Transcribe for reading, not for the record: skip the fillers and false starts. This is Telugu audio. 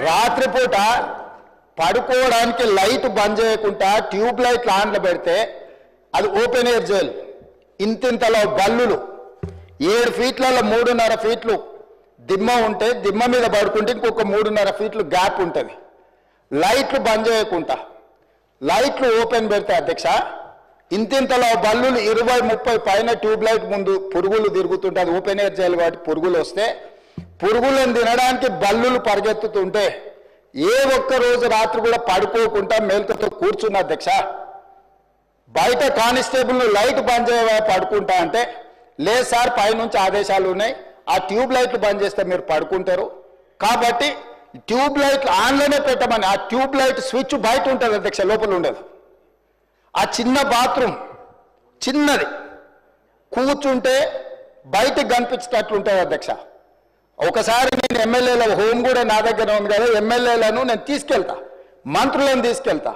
రాత్రిపూట పడుకోవడానికి లైట్ బంద్ చేయకుండా ట్యూబ్ లైట్ ఆన్లో పెడితే అది ఓపెన్ ఎయిర్ జైలు. ఇంతింతలో బల్లులు 7 ఫీట్లలో 3.5 ఫీట్లు దిమ్మ ఉంటే దిమ్మ మీద పడుకుంటే ఇంకొక 3.5 ఫీట్లు గ్యాప్ ఉంటుంది. లైట్లు బంద్ చేయకుండా లైట్లు ఓపెన్ పెడితే అధ్యక్ష ఇంతింతలో బల్లులు 20-30 పైన ట్యూబ్ లైట్ ముందు పురుగులు తిరుగుతుంటే అది ఓపెన్ ఎయిర్ జైలు కాబట్టి పురుగులు వస్తే పురుగులను తినడానికి బల్లులు పరిగెత్తుతుంటే ఏ ఒక్క రోజు రాత్రి కూడా పడుకోకుండా మేల్కతో కూర్చున్న అధ్యక్ష. బయట కానిస్టేబుల్ లైట్ బంద్ చేయవా పడుకుంటా అంటే లేదు సార్ పైనుంచి ఆదేశాలు ఉన్నాయి, ఆ ట్యూబ్ లైట్లు బంద్ చేస్తే మీరు పడుకుంటారు కాబట్టి ట్యూబ్ లైట్లు ఆన్లోనే పెట్టమని. ఆ ట్యూబ్ లైట్ స్విచ్ బయట ఉంటుంది అధ్యక్ష, లోపల ఉండదు. ఆ చిన్న బాత్రూమ్ చిన్నది కూర్చుంటే బయటకు కనిపించేటట్లు ఉంటుంది అధ్యక్ష. ఒకసారి నేను ఎమ్మెల్యేల హోమ్ కూడా నా దగ్గర ఉంది కదా, ఎమ్మెల్యేలను నేను తీసుకెళ్తా, మంత్రులను తీసుకెళ్తా,